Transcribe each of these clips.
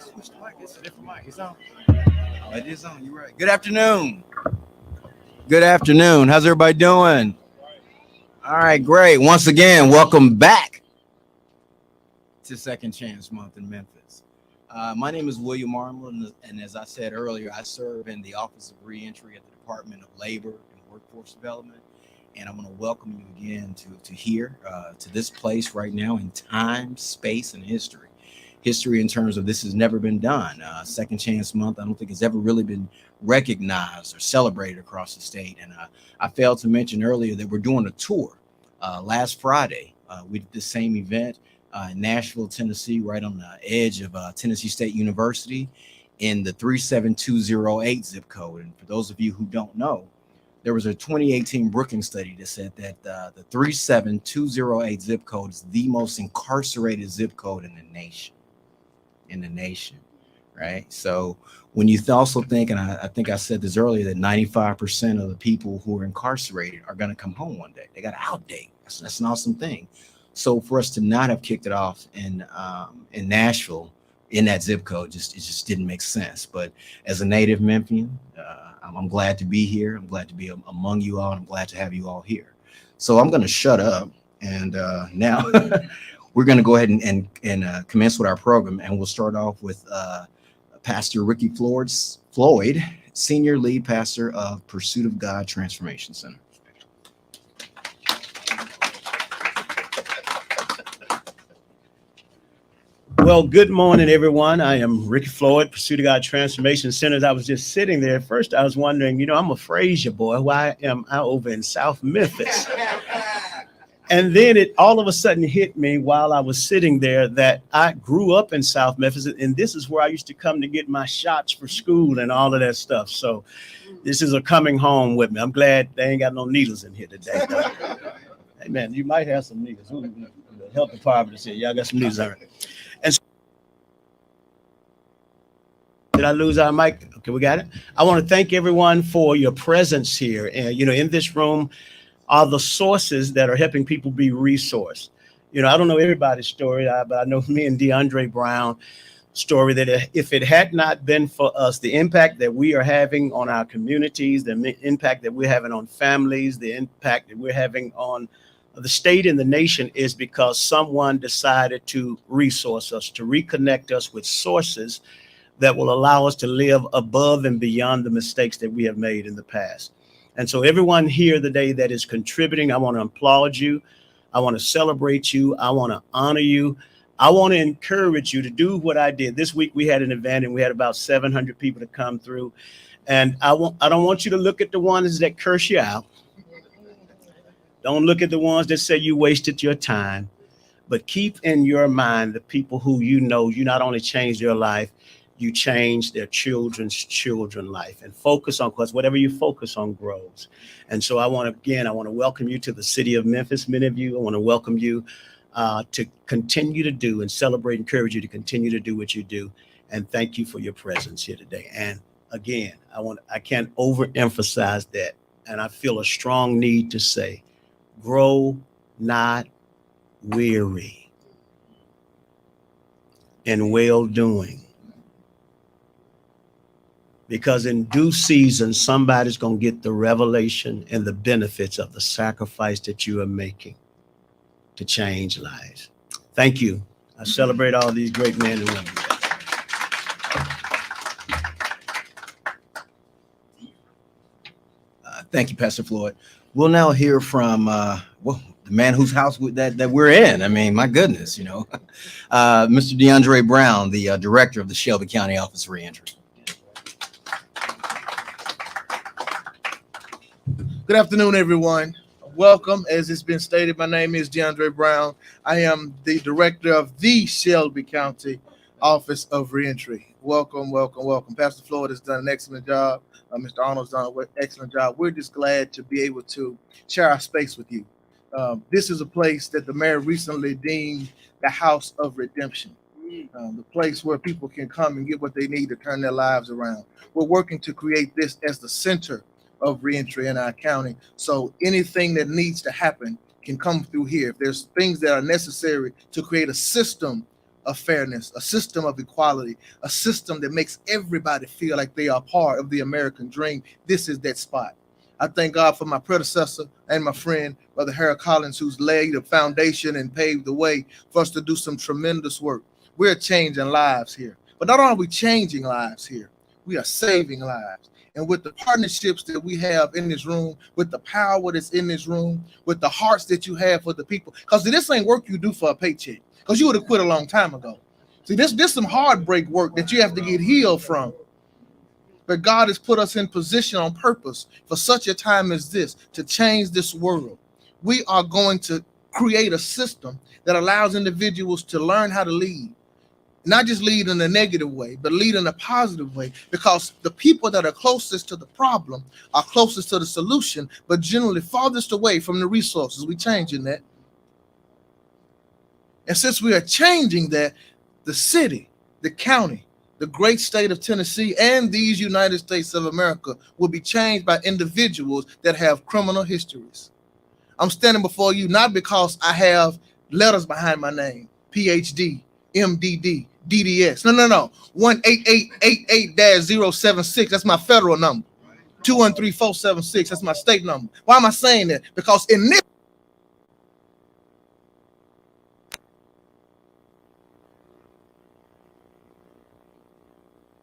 Switch the mic. It's a different mic. It's on. It is on. You're right. Good afternoon. Good afternoon. How's everybody doing? All right, great. Once again, welcome back to Second Chance Month in Memphis. My name is William Arnold, and as I said earlier, I serve in the Office of Reentry at the Department of Labor and Workforce Development. And I want to welcome you again to here, to this place right now in time, space, and history. History in terms of this has never been done. Second Chance Month, I don't think it's ever really been recognized or celebrated across the state. And I failed to mention earlier that we're doing a tour. Last Friday, we did the same event in Nashville, Tennessee, right on the edge of Tennessee State University in the 37208 zip code. And for those of you who don't know, there was a 2018 Brookings study that said that the 37208 zip code is the most incarcerated zip code in the nation. Right? So when you also think, and I think I said this earlier, that 95% of the people who are incarcerated are going to come home one day. They got to outdate. That's an awesome thing. So for us to not have kicked it off in Nashville in that zip code, it just didn't make sense. But as a native Memphian, I'm glad to be here. I'm glad to be among you all. And I'm glad to have you all here. So I'm going to shut up and now. We're going to go ahead and commence with our program, and we'll start off with Pastor Ricky Floyd, Senior Lead Pastor of Pursuit of God Transformation Center. Well, good morning, everyone. I am Ricky Floyd, Pursuit of God Transformation Center. As I was just sitting there, at first I was wondering, I'm a Frazier boy. Why am I over in South Memphis? And then it all of a sudden hit me while I was sitting there that I grew up in South Memphis, and this is where I used to come to get my shots for school and all of that stuff. So this is a coming home with me. I'm glad they ain't got no needles in here today. Hey, man, you might have some needles. The health department said, y'all got some needles. All right. And so, did I lose our mic? Okay, we got it. I want to thank everyone for your presence here. And, in this room, are the sources that are helping people be resourced. I don't know everybody's story, but I know me and Deandre Brown story that if it had not been for us, the impact that we are having on our communities, the impact that we're having on families, the impact that we're having on the state and the nation is because someone decided to resource us, to reconnect us with sources that will allow us to live above and beyond the mistakes that we have made in the past. And so everyone here today that is contributing, I want to applaud you. I want to celebrate you. I want to honor you. I want to encourage you to do what I did. This week we had an event and we had about 700 people to come through. And I don't want you to look at the ones that curse you out. Don't look at the ones that say you wasted your time. But keep in your mind the people who you not only changed their life, you change their children's life, and focus on, because whatever you focus on grows. And so I want to welcome you to the city of Memphis. Many of you, I want to welcome you to continue to do and celebrate, encourage you to continue to do what you do. And thank you for your presence here today. And again, I can't overemphasize that. And I feel a strong need to say, grow not weary in well-doing. Because in due season, somebody's going to get the revelation and the benefits of the sacrifice that you are making to change lives. Thank you. I celebrate all these great men and women. Thank you, Pastor Floyd. We'll now hear from the man whose house that we're in. I mean, my goodness, Mr. Deandre Brown, the director of the Shelby County Office of Reentry. Good afternoon, everyone. Welcome. As it's been stated, my name is Deandre Brown. I am the director of the Shelby County Office of Reentry. Welcome, welcome, welcome. Pastor Floyd has done an excellent job. Mr. Arnold's done an excellent job. We're just glad to be able to share our space with you. This is a place that the mayor recently deemed the house of redemption, the place where people can come and get what they need to turn their lives around. We're working to create this as the center of reentry in our county. So anything that needs to happen can come through here. If there's things that are necessary to create a system of fairness, a system of equality, a system that makes everybody feel like they are part of the American dream. This is that spot. I thank God for my predecessor and my friend, Brother Harold Collins, who's laid a foundation and paved the way for us to do some tremendous work. We're changing lives here. But not only are we changing lives here, we are saving lives. And with the partnerships that we have in this room, with the power that's in this room, with the hearts that you have for the people, because this ain't work you do for a paycheck, because you would have quit a long time ago. See, this some heartbreak work that you have to get healed from. But God has put us in position on purpose for such a time as this to change this world. We are going to create a system that allows individuals to learn how to lead. Not just lead in a negative way, but lead in a positive way, because the people that are closest to the problem are closest to the solution, but generally farthest away from the resources. We're changing that. And since we are changing that, the city, the county, the great state of Tennessee, and these United States of America will be changed by individuals that have criminal histories. I'm standing before you not because I have letters behind my name, PhD, MDD, DDS. No. 18888-076. That's my federal number. 213476. That's my state number. Why am I saying that? Because in this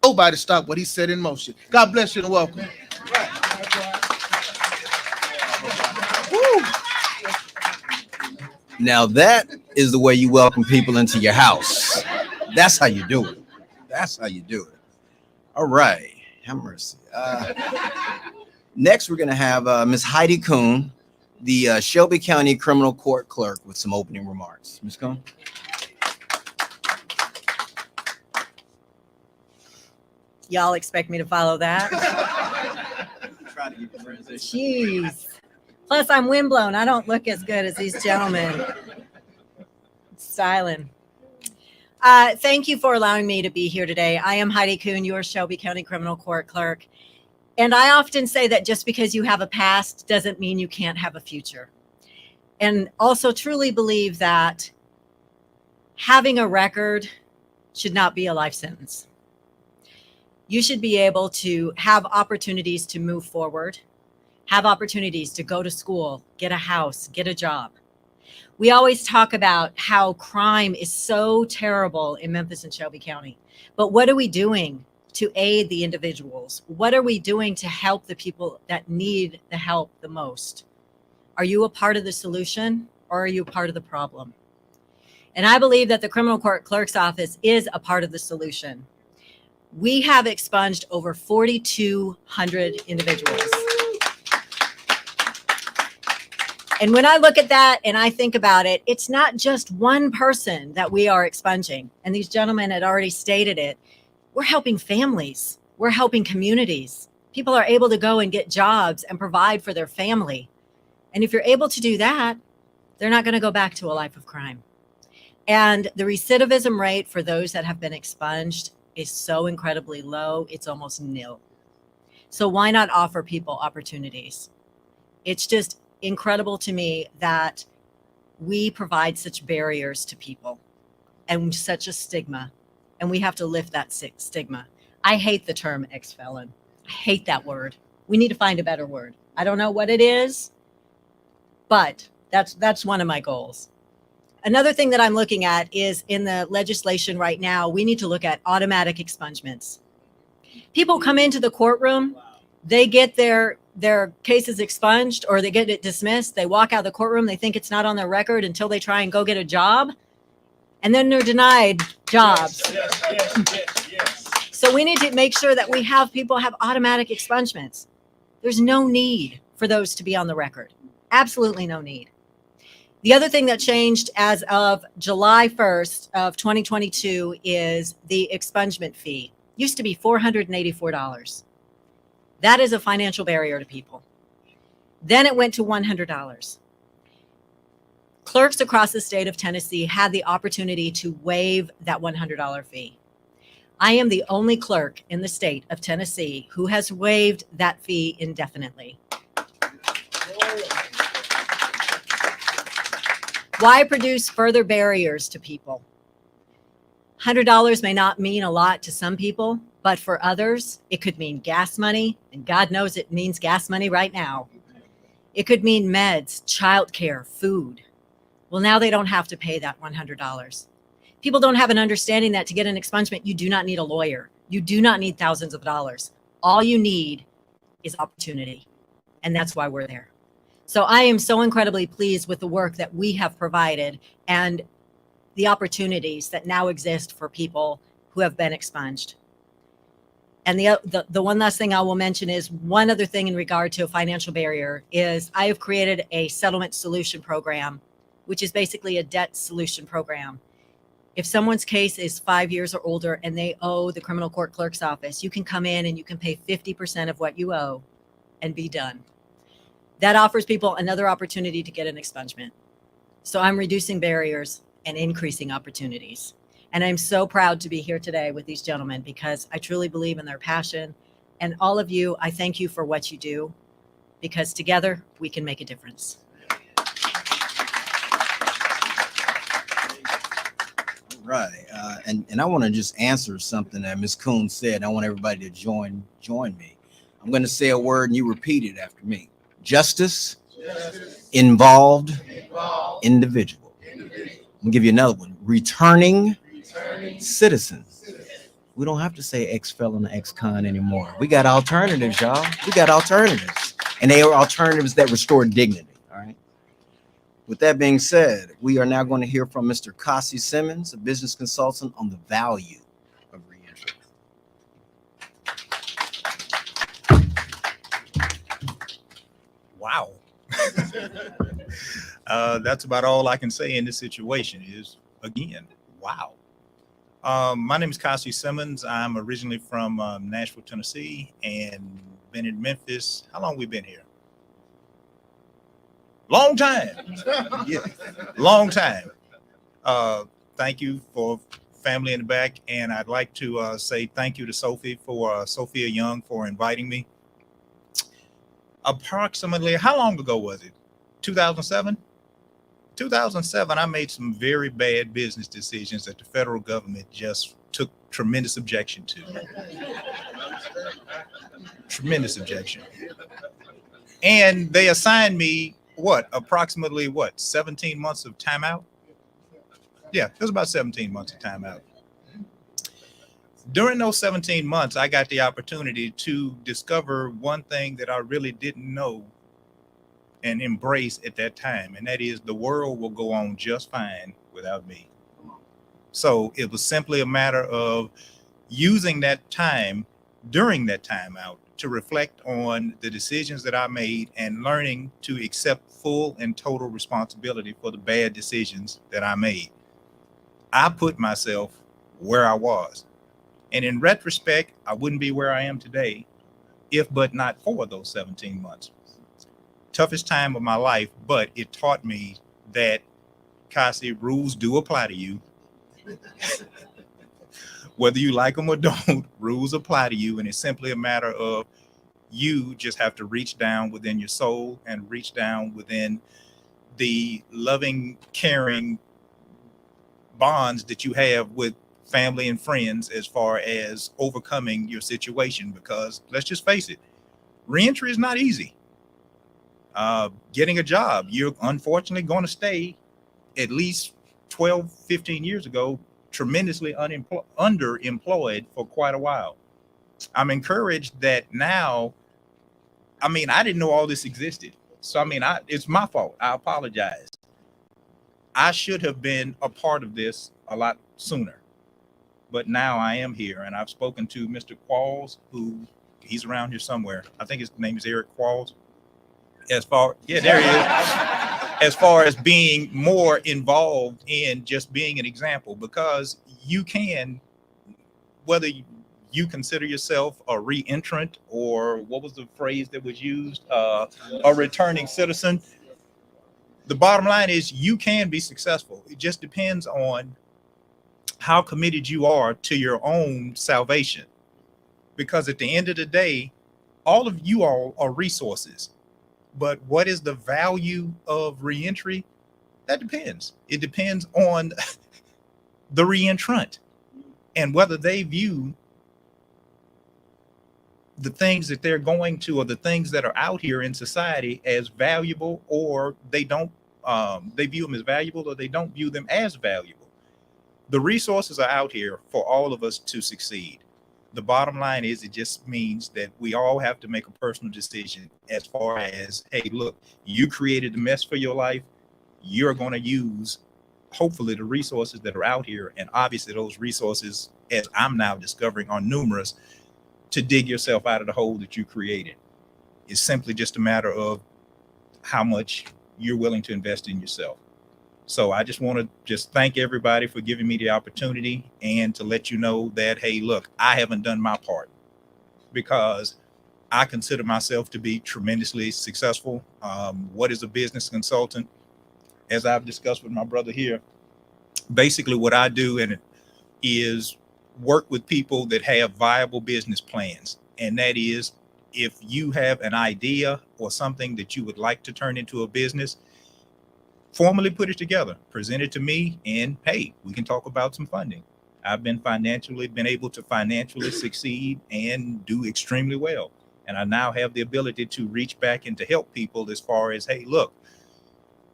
nobody stopped what he set in motion. God bless you and welcome. Woo. Now that is the way you welcome people into your house. That's how you do it. That's how you do it. All right. Have mercy. Next, we're going to have Ms. Helen Kuhn, the Shelby County Criminal Court Clerk, with some opening remarks. Ms. Kuhn. Y'all expect me to follow that? Try to get the transition. Jeez. Plus, I'm windblown. I don't look as good as these gentlemen. Styling. Thank you for allowing me to be here today. I am Helen Kuhn, your Shelby County Criminal Court Clerk. And I often say that just because you have a past doesn't mean you can't have a future. And also truly believe that having a record should not be a life sentence. You should be able to have opportunities to move forward, have opportunities to go to school, get a house, get a job. We always talk about how crime is so terrible in Memphis and Shelby County. But what are we doing to aid the individuals? What are we doing to help the people that need the help the most? Are you a part of the solution or are you a part of the problem? And I believe that the Criminal Court Clerk's Office is a part of the solution. We have expunged over 4,200 individuals. And when I look at that and I think about it, it's not just one person that we are expunging. And these gentlemen had already stated it. We're helping families. We're helping communities. People are able to go and get jobs and provide for their family. And if you're able to do that, they're not going to go back to a life of crime. And the recidivism rate for those that have been expunged is so incredibly low, it's almost nil. So why not offer people opportunities? It's just incredible to me that we provide such barriers to people and such a stigma, and we have to lift that stigma. I hate the term ex-felon. I hate that word. We need to find a better word. I don't know what it is, but that's one of my goals. Another thing that I'm looking at is in the legislation right now, we need to look at automatic expungements. People come into the courtroom, they get their cases expunged or they get it dismissed. They walk out of the courtroom, they think it's not on their record until they try and go get a job. And then they're denied jobs. Yes. So we need to make sure that we have people have automatic expungements. There's no need for those to be on the record. Absolutely no need. The other thing that changed as of July 1st of 2022 is the expungement fee. Used to be $484. That is a financial barrier to people. Then it went to $100. Clerks across the state of Tennessee had the opportunity to waive that $100 fee. I am the only clerk in the state of Tennessee who has waived that fee indefinitely. Why produce further barriers to people? $100 may not mean a lot to some people, but for others, it could mean gas money, and God knows it means gas money right now. It could mean meds, childcare, food. Well, now they don't have to pay that $100. People don't have an understanding that to get an expungement, you do not need a lawyer. You do not need thousands of dollars. All you need is opportunity, and that's why we're there. So I am so incredibly pleased with the work that we have provided and the opportunities that now exist for people who have been expunged. And the one last thing I will mention is one other thing in regard to a financial barrier is I have created a settlement solution program, which is basically a debt solution program. If someone's case is 5 years or older and they owe the criminal court clerk's office, you can come in and you can pay 50% of what you owe and be done. That offers people another opportunity to get an expungement. So I'm reducing barriers and increasing opportunities. And I'm so proud to be here today with these gentlemen because I truly believe in their passion. And all of you, I thank you for what you do because together we can make a difference. Right. And I want to just answer something that Ms. Kuhn said. I want everybody to join me. I'm going to say a word and you repeat it after me. Justice. Involved. Individual. I'm going to give you another one. Returning citizens. We don't have to say ex-felon or ex-con anymore. We got alternatives, y'all. We got alternatives. And they are alternatives that restore dignity. All right. With that being said, we are now going to hear from Mr. Cassie Simmons, a business consultant on the value of reentry. Wow. That's about all I can say in this situation is, again, wow. My name is Cassie Simmons. I'm originally from Nashville, Tennessee, and been in Memphis. How long we been here? Long time. Yeah, long time. Thank you for family in the back, and I'd like to say thank you to Sophia Young for inviting me. Approximately, how long ago was it? 2007? 2007, I made some very bad business decisions that the federal government just took tremendous objection to. Tremendous objection. And they assigned me approximately 17 months of timeout? Yeah, it was about 17 months of timeout. During those 17 months, I got the opportunity to discover one thing that I really didn't know and embrace at that time, and that is the world will go on just fine without me. So it was simply a matter of using that time during that timeout to reflect on the decisions that I made and learning to accept full and total responsibility for the bad decisions that I made. I put myself where I was. And in retrospect, I wouldn't be where I am today if but not for those 17 months. Toughest time of my life, but it taught me that, Cassie, rules do apply to you. Whether you like them or don't, rules apply to you. And it's simply a matter of you just have to reach down within your soul and reach down within the loving, caring bonds that you have with family and friends as far as overcoming your situation. Because let's just face it, reentry is not easy. Getting a job, you're unfortunately going to stay at least 12, 15 years ago, tremendously underemployed for quite a while. I'm encouraged that now, I didn't know all this existed. So, it's my fault. I apologize. I should have been a part of this a lot sooner. But now I am here, and I've spoken to Mr. Qualls, who he's around here somewhere. I think his name is Eric Qualls. There he is. As far as being more involved in just being an example, because you can, whether you consider yourself a reentrant or what was the phrase that was used, a returning citizen, the bottom line is you can be successful. It just depends on how committed you are to your own salvation. Because at the end of the day, all of you all are resources. But what is the value of reentry? That depends. It depends on the reentrant. And whether they view the things that they're going to, or the things that are out here in society as valuable, or they don't, they view them as valuable, or they don't view them as valuable. The resources are out here for all of us to succeed. The bottom line is, it just means that we all have to make a personal decision as far as, hey, look, you created the mess for your life. You're going to use, hopefully, the resources that are out here. And obviously those resources, as I'm now discovering, are numerous, to dig yourself out of the hole that you created. It's simply just a matter of how much you're willing to invest in yourself. So I just want to just thank everybody for giving me the opportunity, and to let you know that, hey, look, I haven't done my part, because I consider myself to be tremendously successful. What is a business consultant? As I've discussed with my brother here, basically what I do is work with people that have viable business plans. And that is, if you have an idea or something that you would like to turn into a business, formally put it together, present it to me, and hey, we can talk about some funding. I've been able to financially succeed and do extremely well. And I now have the ability to reach back and to help people as far as, hey, look,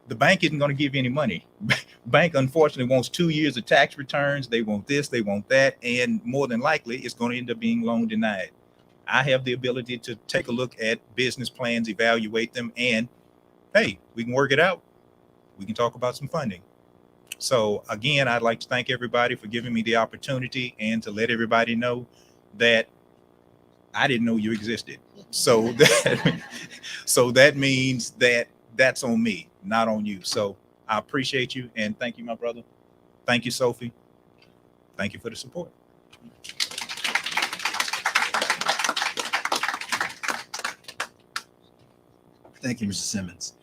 the bank isn't going to give you any money. Bank, unfortunately, wants 2 years of tax returns. They want this, they want that. And more than likely, it's going to end up being loan denied. I have the ability to take a look at business plans, evaluate them, and hey, we can work it out. We can talk about some funding. So again, I'd like to thank everybody for giving me the opportunity, and to let everybody know that I didn't know you existed. So that means that that's on me, not on you. So I appreciate you, and thank you, my brother. Thank you, Sophie. Thank you for the support. Thank you, Mr. Simmons.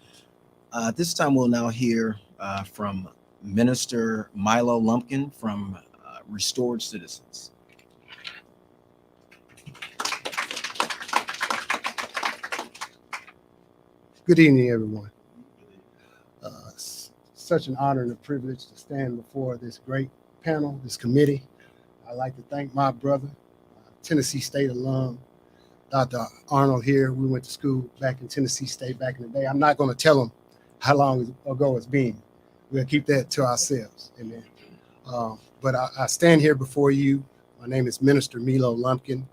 This time we'll now hear from Minister Milo Lumpkin from Restored Citizens. Good evening, everyone. Such an honor and a privilege to stand before this great panel, this committee. I'd like to thank my brother, Tennessee State alum, Dr. Arnold here. We went to school back in Tennessee State back in the day. I'm not going to tell him how long ago it's been. We'll keep that to ourselves. Amen. But I stand here before you. My name is Minister Milo Lumpkin.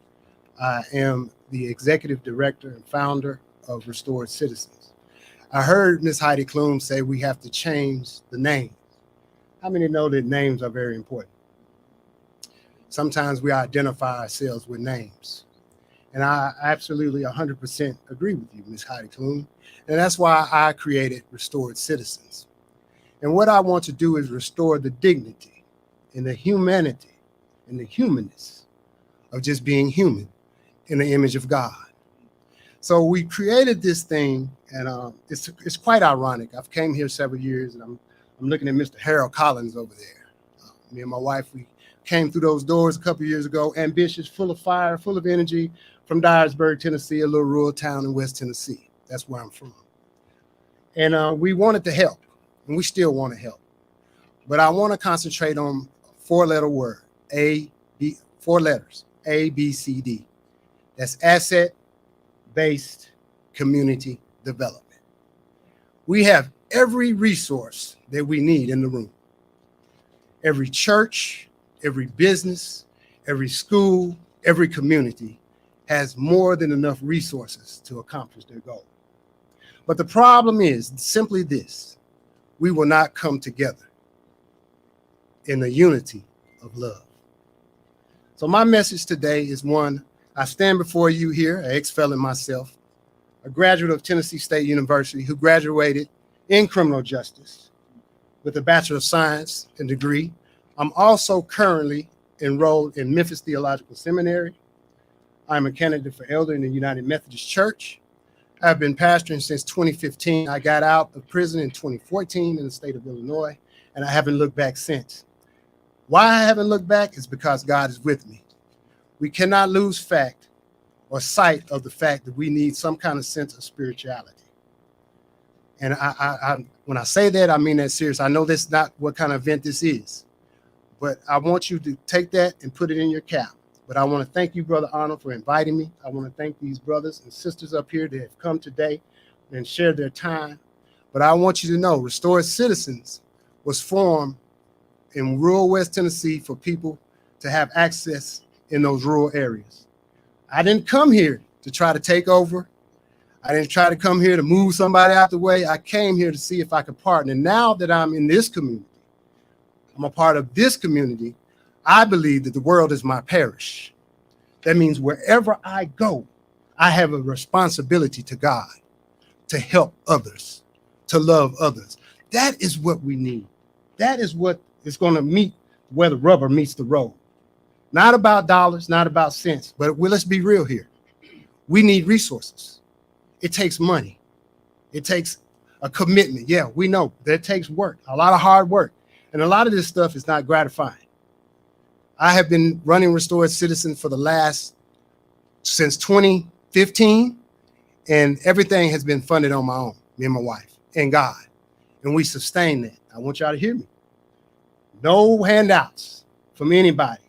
I am the executive director and founder of Restored Citizens. I heard Ms. Helen Kuhn say we have to change the name. How many know that names are very important? Sometimes we identify ourselves with names. And I absolutely 100% agree with you, Ms. Helen Kuhn. And that's why I created Restored Citizens. And what I want to do is restore the dignity and the humanity and the humanness of just being human in the image of God. So we created this thing, and it's quite ironic. I've came here several years, and I'm looking at Mr. Harold Collins over there. Me and my wife, we came through those doors a couple of years ago, ambitious, full of fire, full of energy, from Dyersburg, Tennessee, a little rural town in West Tennessee. That's where I'm from. And we wanted to help, and we still want to help. But I want to concentrate on four-letter word, four letters, A, B, C, D. That's asset-based community development. We have every resource that we need in the room. Every church, every business, every school, every community has more than enough resources to accomplish their goal. But the problem is simply this: we will not come together in the unity of love. So my message today is one: I stand before you here, an ex-felon myself, a graduate of Tennessee State University who graduated in criminal justice with a Bachelor of Science and degree. I'm also currently enrolled in Memphis Theological Seminary. I'm a candidate for elder in the United Methodist Church. I've been pastoring since 2015. I got out of prison in 2014 in the state of Illinois, and I haven't looked back since. Why I haven't looked back is because God is with me. We cannot lose fact or sight of the fact that we need some kind of sense of spirituality. And I when I say that, I mean that serious. I know that's not what kind of event this is, But I want you to take that and put it in your cap. But I want to thank you, Brother Arnold, for inviting me. I want to thank these brothers and sisters up here that have come today and shared their time. But I want you to know, Restored Citizens was formed in rural West Tennessee for people to have access in those rural areas. I didn't come here to try to take over. I didn't try to come here to move somebody out the way. I came here to see if I could partner. Now that I'm in this community, I'm a part of this community, I believe that the world is my parish. That means wherever I go, I have a responsibility to God to help others, to love others. That is what we need. That is what is going to meet where the rubber meets the road. Not about dollars, not about cents, but let's be real here. We need resources. It takes money. It takes a commitment. Yeah, we know that takes work, a lot of hard work. And a lot of this stuff is not gratifying. I have been running Restored Citizen since 2015, and everything has been funded on my own, me and my wife and God. And we sustain that. I want y'all to hear me. No handouts from anybody.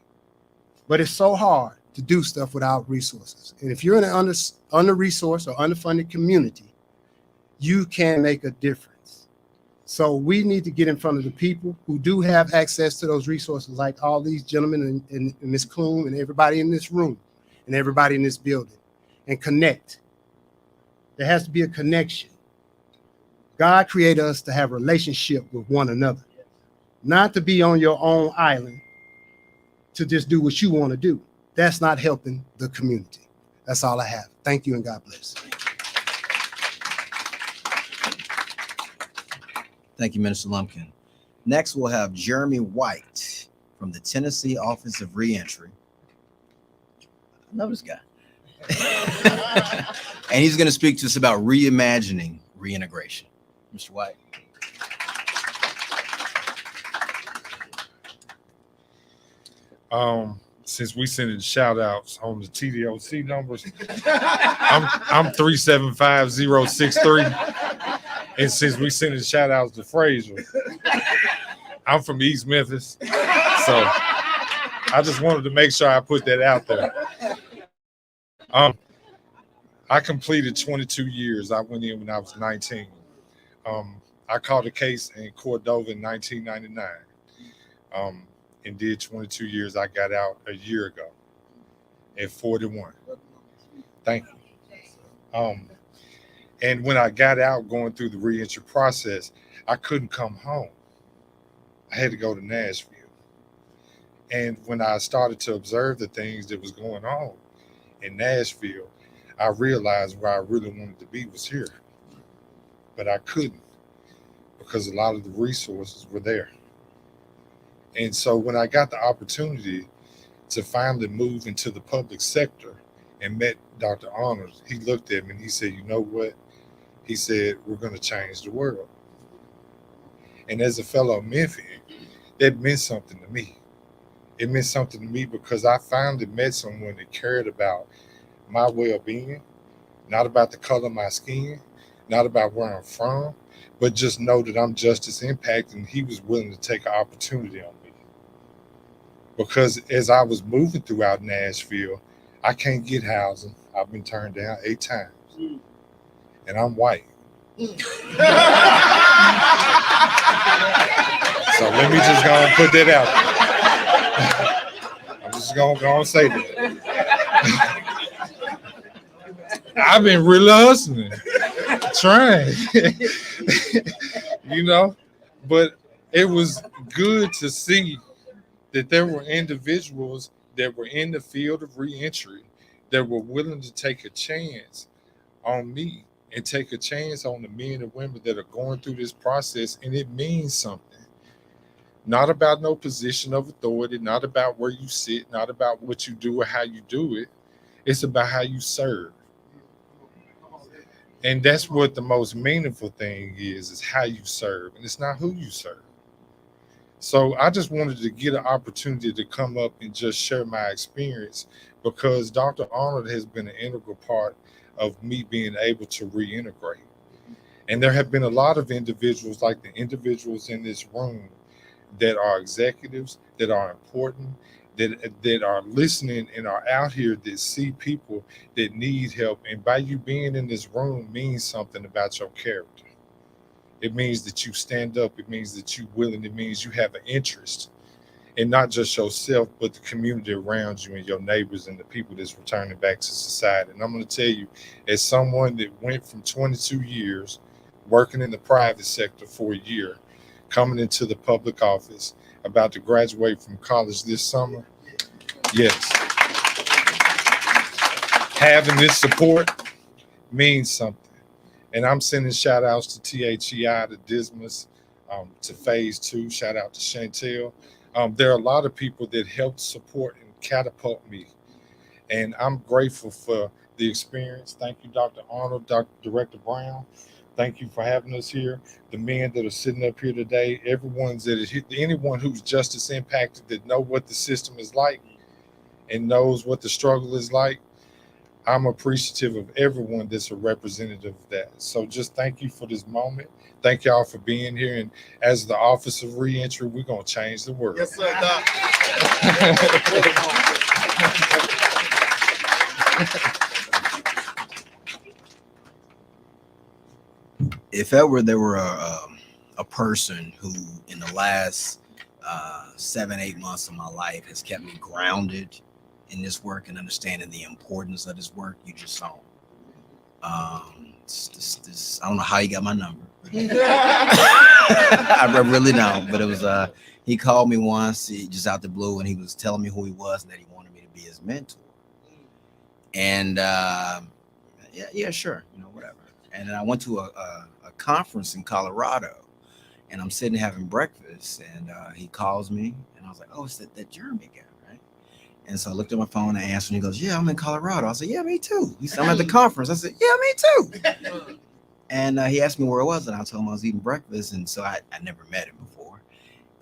But it's so hard to do stuff without resources. And if you're in an under-resourced or underfunded community, you can make a difference. So we need to get in front of the people who do have access to those resources, like all these gentlemen and Ms. Kuhn and everybody in this room and everybody in this building, and connect. There has to be a connection. God created us to have a relationship with one another, not to be on your own island, to just do what you want to do. That's not helping the community. That's all I have. Thank you and God bless. Thank you, Minister Lumpkin. Next, we'll have Jeremy White from the Tennessee Office of Reentry. I know this guy. And he's going to speak to us about reimagining reintegration. Mr. White. Since we sending shout outs on the TDOC numbers, I'm 375063. And since we sending shout outs to Fraser, I'm from East Memphis. So I just wanted to make sure I put that out there. I completed 22 years. I went in when I was 19. I caught a case in Cordova in 1999. And did 22 years. I got out a year ago at 41. Thank you. And when I got out going through the reentry process, I couldn't come home. I had to go to Nashville. And when I started to observe the things that was going on in Nashville, I realized where I really wanted to be was here. But I couldn't because a lot of the resources were there. And so when I got the opportunity to finally move into the public sector and met Dr. Arnold, he looked at me and he said, you know what? He said, we're going to change the world. And as a fellow Memphian, that meant something to me. It meant something to me because I finally met someone that cared about my well-being, not about the color of my skin, not about where I'm from, but just know that I'm just as impacted, and he was willing to take an opportunity on me. Because as I was moving throughout Nashville, I can't get housing. I've been turned down 8 times. And I'm white. So let me just go and put that out there. I'm just going to go and say that. I've been really hustling, trying, you know, but it was good to see that there were individuals that were in the field of reentry that were willing to take a chance on me and take a chance on the men and women that are going through this process. And it means something. Not about no position of authority, not about where you sit, not about what you do or how you do it. It's about how you serve. And that's what the most meaningful thing is how you serve. And it's not who you serve. So I just wanted to get an opportunity to come up and just share my experience because Dr. Arnold has been an integral part of me being able to reintegrate. And there have been a lot of individuals, like the individuals in this room, that are executives, that are important, that are listening and are out here that see people that need help. And by you being in this room means something about your character. It means that you stand up. It means that you're willing. It means you have an interest in not just yourself, but the community around you and your neighbors and the people that's returning back to society. And I'm going to tell you, as someone that went from 22 years working in the private sector for a year, coming into the public office, about to graduate from college this summer, yes, having this support means something. And I'm sending shout outs to THEI, to Dismas, to Phase 2. Shout out to Chantel. There are a lot of people that helped support and catapult me. And I'm grateful for the experience. Thank you, Dr. Arnold, Director Brown. Thank you for having us here. The men that are sitting up here today, anyone who's justice impacted that know what the system is like and knows what the struggle is like, I'm appreciative of everyone that's a representative of that. So just thank you for this moment. Thank y'all for being here. And as the Office of Reentry, we're going to change the world. Yes, sir, Doc. If ever there were a person who in the last 7-8 months of my life has kept me grounded in this work and understanding the importance of this work, you just saw him. I don't know how he got my number. I really don't, but it was he called me once, just out the blue, and he was telling me who he was and that he wanted me to be his mentor. And yeah, sure, whatever. And then I went to a conference in Colorado, and I'm sitting having breakfast, and he calls me, and I was like, oh, it's that Jeremy guy, right? And so I looked at my phone and I answered, and he goes, yeah, I'm in Colorado. I said, yeah, me too. He said, I'm at the conference. I said, yeah, me too. And he asked me where I was, and I told him I was eating breakfast, and so I never met him before.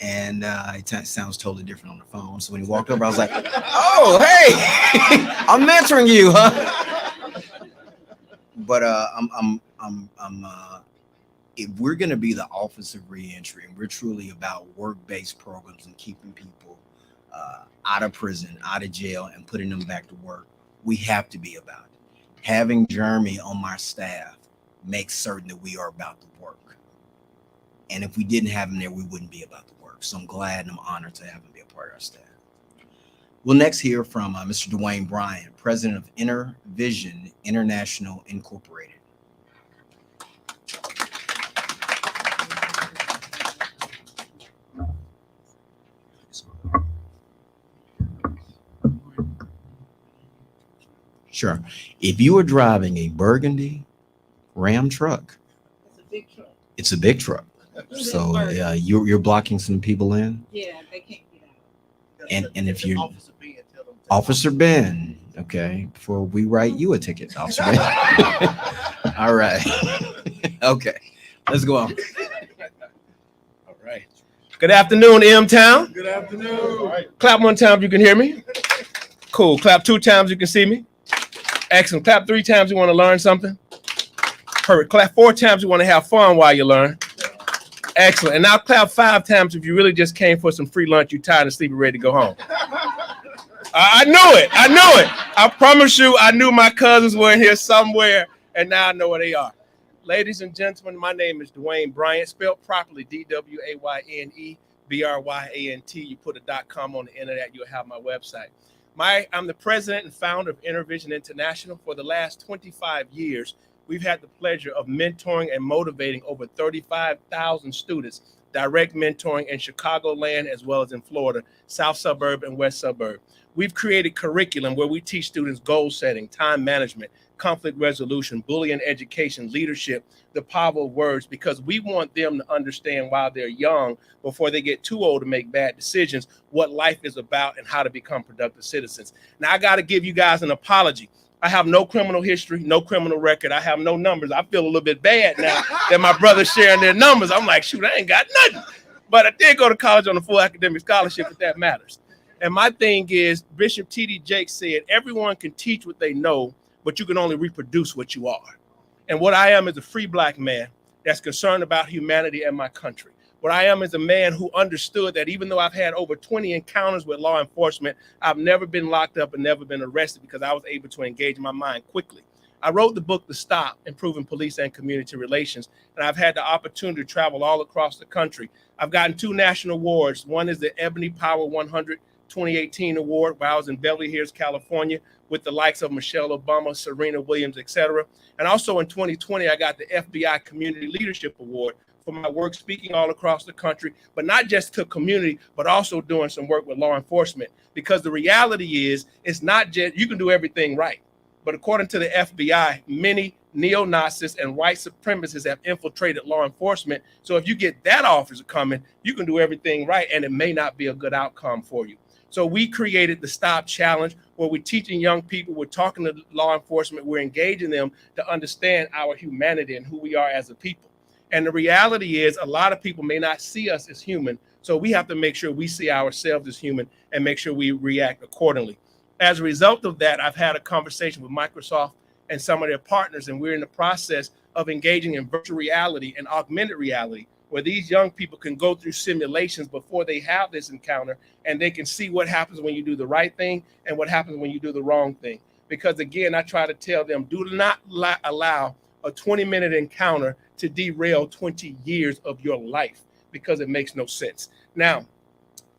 And it sounds totally different on the phone. So when he walked over, I was like, oh, hey, I'm mentoring you, huh? But if we're going to be the Office of Reentry, and we're truly about work-based programs and keeping people out of prison, out of jail, and putting them back to work, we have to be about it. Having Jeremy on my staff makes certain that we are about the work. And if we didn't have him there, we wouldn't be about the work. So I'm glad and I'm honored to have him be a part of our staff. We'll next hear from Mr. Dwayne Bryant, president of Inner Vision International Incorporated. Sure. If you are driving a burgundy Ram truck, it's a big truck. So you're blocking some people in. Yeah, they can't get out. And if you're Officer Ben, okay, before we write you a ticket, Officer Ben. All right. Okay, let's go on. All right. Good afternoon, M-Town. Good afternoon. Clap one time if you can hear me. Cool. Clap 2 times you can see me. Excellent. Clap 3 times you want to learn something. Perfect. Clap 4 times you want to have fun while you learn. Excellent. And now clap 5 times if you really just came for some free lunch, you're tired of sleeping, ready to go home. I knew it. I promise you, I knew my cousins were in here somewhere, and now I know where they are. Ladies and gentlemen, my name is Dwayne Bryant, spelled properly DWAYNE BRYANT. You put a .com on the end of that, you'll have my website. I'm the president and founder of Inner Vision International. For the last 25 years, we've had the pleasure of mentoring and motivating over 35,000 students, direct mentoring in Chicagoland as well as in Florida, South Suburb and West Suburb. We've created curriculum where we teach students goal setting, time management, conflict resolution, bullying education, leadership, the power of words, because we want them to understand while they're young, before they get too old to make bad decisions, what life is about and how to become productive citizens. Now, I got to give you guys an apology. I have no criminal history, no criminal record. I have no numbers. I feel a little bit bad now that my brother's sharing their numbers. I'm like, shoot, I ain't got nothing. But I did go to college on a full academic scholarship, if that matters. And my thing is, Bishop T.D. Jakes said, everyone can teach what they know, but you can only reproduce what you are. And what I am is a free Black man that's concerned about humanity and my country. What I am is a man who understood that even though I've had over 20 encounters with law enforcement, I've never been locked up and never been arrested because I was able to engage my mind quickly. I wrote the book, The Stop, Improving Police and Community Relations, and I've had the opportunity to travel all across the country. I've gotten 2 national awards. One is the Ebony Power 100 2018 award, where I was in Beverly Hills, California, with the likes of Michelle Obama, Serena Williams, etc. And also in 2020, I got the FBI Community Leadership Award for my work speaking all across the country, but not just to community, but also doing some work with law enforcement. Because the reality is, it's not just, you can do everything right. But according to the FBI, many neo-Nazis and white supremacists have infiltrated law enforcement. So if you get that officer coming, you can do everything right, and it may not be a good outcome for you. So we created the Stop Challenge, where we're teaching young people, we're talking to law enforcement, we're engaging them to understand our humanity and who we are as a people. And the reality is, a lot of people may not see us as human. So we have to make sure we see ourselves as human and make sure we react accordingly. As a result of that, I've had a conversation with Microsoft and some of their partners, and we're in the process of engaging in virtual reality and augmented reality, where these young people can go through simulations before they have this encounter, and they can see what happens when you do the right thing and what happens when you do the wrong thing. Because again, I try to tell them, do not allow a 20-minute encounter to derail 20 years of your life, because it makes no sense. Now,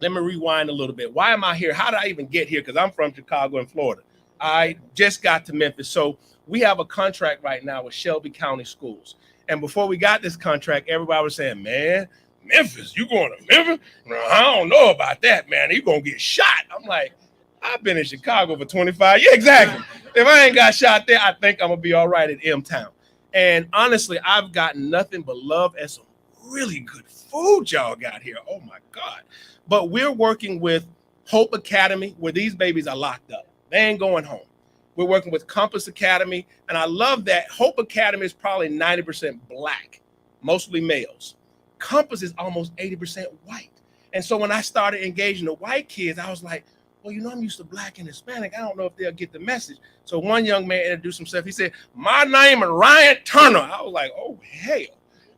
let me rewind a little bit. Why am I here? How did I even get here? Because I'm from Chicago and Florida. I just got to Memphis. So we have a contract right now with Shelby County Schools. And before we got this contract, everybody was saying, man, Memphis, you going to Memphis? No, I don't know about that, man. You're going to get shot. I'm like, I've been in Chicago for 25 years. Exactly. If I ain't got shot there, I think I'm going to be all right at M-Town. And honestly, I've gotten nothing but love and some really good food y'all got here. Oh, my God. But we're working with Hope Academy, where these babies are locked up. They ain't going home. We're working with Compass Academy, and I love that Hope Academy is probably 90% Black, mostly males. Compass is almost 80% white. And so when I started engaging the white kids, I was like, well, you know, I'm used to Black and Hispanic. I don't know if they'll get the message. So one young man introduced himself. He said, my name is Ryan Turner. I was like, oh, hell,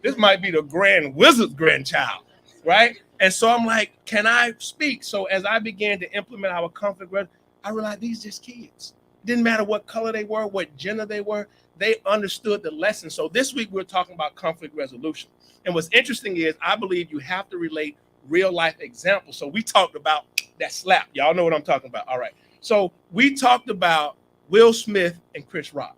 this might be the Grand Wizard's grandchild, right? And so I'm like, can I speak? So as I began to implement our conflict, I realized these just kids. Didn't matter what color they were, what gender they were, they understood the lesson. So this week we're talking about conflict resolution. And what's interesting is I believe you have to relate real life examples. So we talked about that slap. Y'all know what I'm talking about. All right. So we talked about Will Smith and Chris Rock.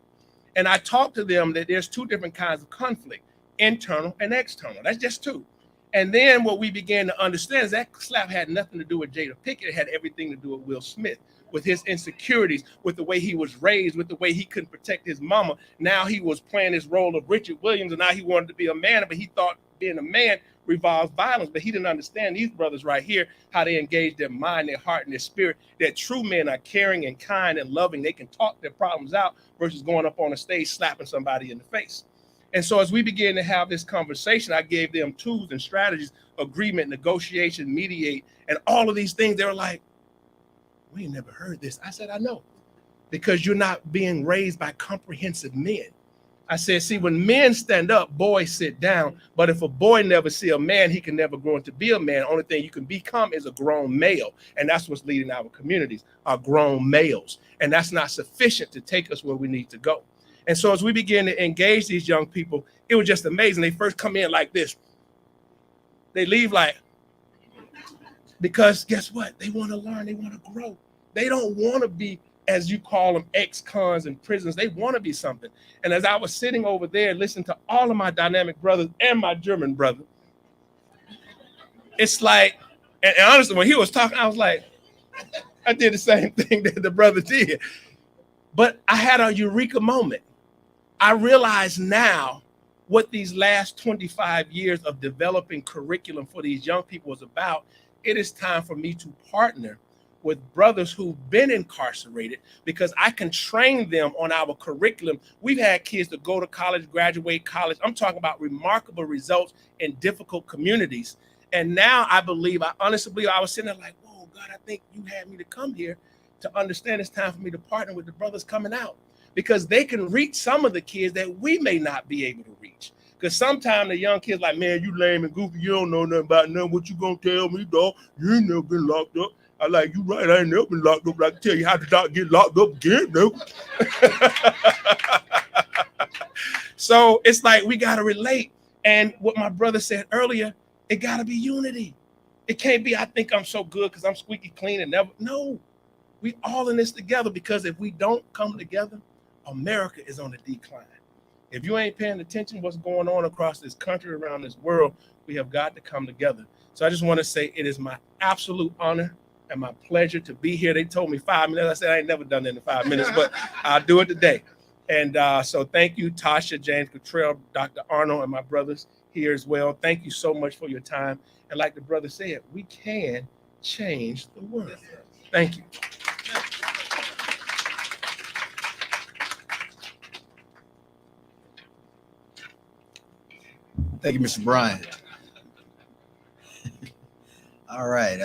And I talked to them that there's 2 different kinds of conflict, internal and external. That's just 2. And then what we began to understand is that slap had nothing to do with Jada Pinkett. It had everything to do with Will Smith, with his insecurities, with the way he was raised, with the way he couldn't protect his mama. Now he was playing this role of Richard Williams, and now he wanted to be a man, but he thought being a man revolves violence. But he didn't understand these brothers right here, how they engage their mind, their heart, and their spirit, that true men are caring and kind and loving. They can talk their problems out versus going up on a stage slapping somebody in the face. And so as we began to have this conversation, I gave them tools and strategies, agreement, negotiation, mediate, and all of these things. They were like, we ain't never heard this. I said, I know, because you're not being raised by comprehensive men. I said, see, when men stand up, boys sit down. But if a boy never see a man, he can never grow into be a man. Only thing you can become is a grown male. And that's what's leading our communities, are grown males. And that's not sufficient to take us where we need to go. And so as we begin to engage these young people, it was just amazing. They first come in like this. They leave like, because guess what? They want to learn. They want to grow. They don't want to be, as you call them, ex-cons and prisoners. They want to be something. And as I was sitting over there, listening to all of my dynamic brothers and my German brother, it's like, and honestly, when he was talking, I was like, I did the same thing that the brother did. But I had a eureka moment. I realize now what these last 25 years of developing curriculum for these young people is about. It is time for me to partner with brothers who've been incarcerated, because I can train them on our curriculum. We've had kids that go to college, graduate college. I'm talking about remarkable results in difficult communities. And now I honestly believe, I was sitting there like, whoa, God, I think you had me to come here to understand it's time for me to partner with the brothers coming out, because they can reach some of the kids that we may not be able to reach. Because sometimes the young kids like, man, you lame and goofy. You don't know nothing about nothing. What you gonna tell me, dog? You ain't never been locked up. I like, you right. I ain't never been locked up. But I can tell you how the dog get locked up again, though. So it's like we gotta relate. And what my brother said earlier, it gotta be unity. It can't be, I think I'm so good because I'm squeaky clean and never. No, we all in this together, because if we don't come together, America is on the decline. If you ain't paying attention to what's going on across this country, around this world, we have got to come together. So I just want to say it is my absolute honor and my pleasure to be here. They told me 5 minutes. I said I ain't never done that in 5 minutes, but I'll do it today. And so thank you, Tasha, James Cottrell, Dr. Arnold, and my brothers here as well. Thank you so much for your time. And like the brother said, we can change the world. Thank you. Thank you, Mr. Bryant. All right,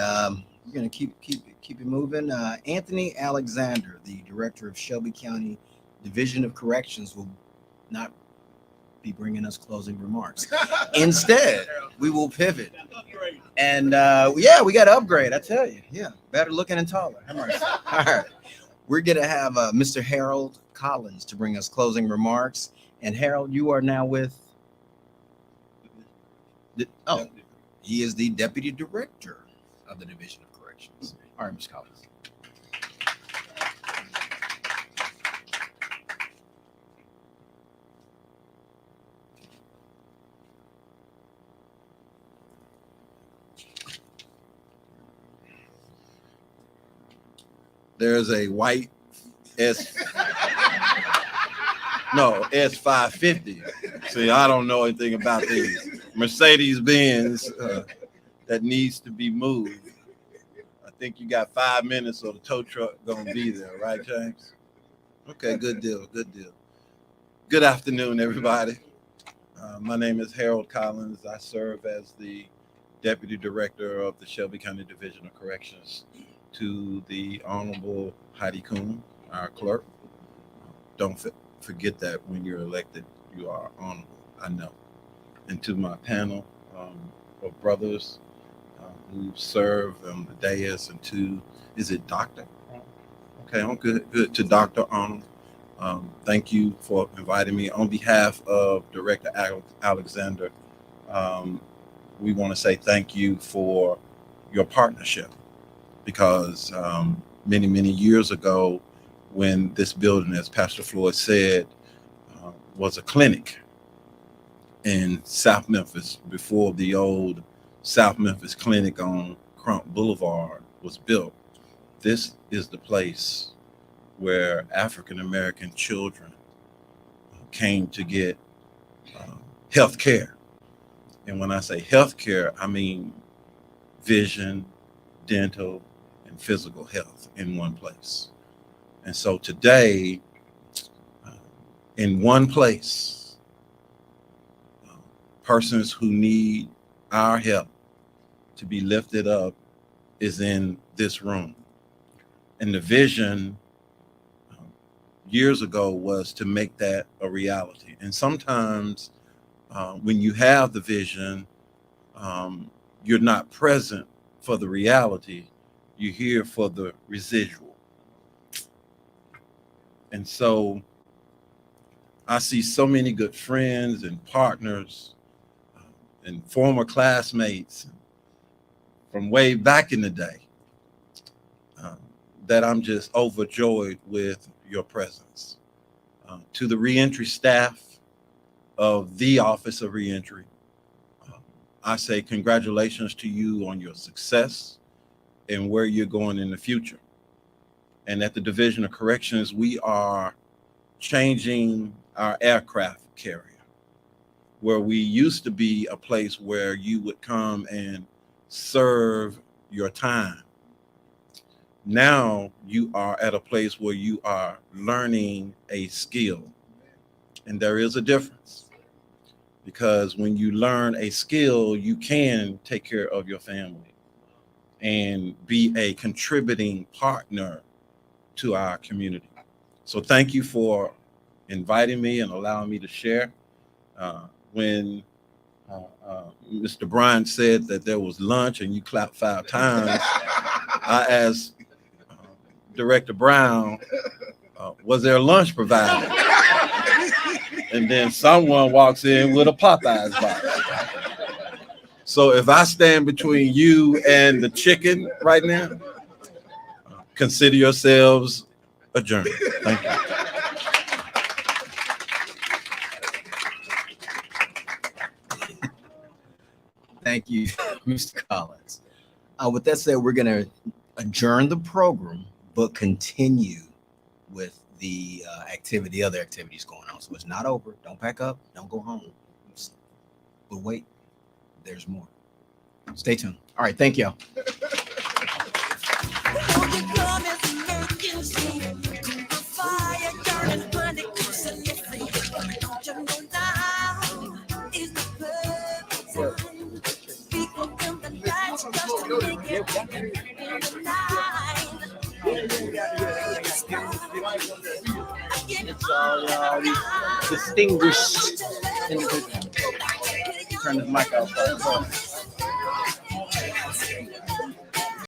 we're gonna keep it moving. Anthony Alexander, the director of Shelby County Division of Corrections, will not be bringing us closing remarks. Instead, we will pivot. And yeah, we got to upgrade. I tell you, yeah, better looking and taller. All right, we're gonna have Mr. Harold Collins to bring us closing remarks. And Harold, you are now with. Oh, he is the deputy director of the Division of Corrections. All right, Mr. Collins. There's a white S550. See, I don't know anything about these. Mercedes-Benz that needs to be moved. I think you got 5 minutes or the tow truck gonna be there, right, James? Okay, good deal, good deal. Good afternoon, everybody. My name is Harold Collins. I serve as the Deputy Director of the Shelby County Division of Corrections to the Honorable Heidi Kuhn, our clerk. Don't forget that when you're elected, you are honorable, I know. And to my panel of brothers who serve on the dais, and to, is it Dr.? Okay, I'm good. To Dr. Arnold, thank you for inviting me. On behalf of Director Alexander, we want to say thank you for your partnership, because many, many years ago, when this building, as Pastor Floyd said, was a clinic in South Memphis, before the old South Memphis Clinic on Crump Boulevard was built. This is the place where African-American children came to get health care. And when I say health care, I mean vision, dental, and physical health in one place. And so today, in one place, persons who need our help to be lifted up is in this room. And the vision years ago was to make that a reality. And sometimes when you have the vision, you're not present for the reality, you're here for the residual. And so I see so many good friends and partners and former classmates from way back in the day that I'm just overjoyed with your presence. To the reentry staff of the Office of Reentry, I say congratulations to you on your success and where you're going in the future. And at the Division of Corrections, we are changing our aircraft carrier, where we used to be a place where you would come and serve your time. Now you are at a place where you are learning a skill. And there is a difference, because when you learn a skill, you can take care of your family and be a contributing partner to our community. So thank you for inviting me and allowing me to share. when Mr. Bryant said that there was lunch and you clapped 5 times, I asked Director Brown, was there lunch provided? And then someone walks in with a Popeyes box. So if I stand between you and the chicken right now, consider yourselves adjourned. Thank you. Thank you, Mr. Collins. With that said, we're going to adjourn the program, but continue with the other activities going on. So it's not over. Don't pack up. Don't go home. But wait, there's more. Stay tuned. All right. Thank y'all. Distinguished individual. Turn this mic off.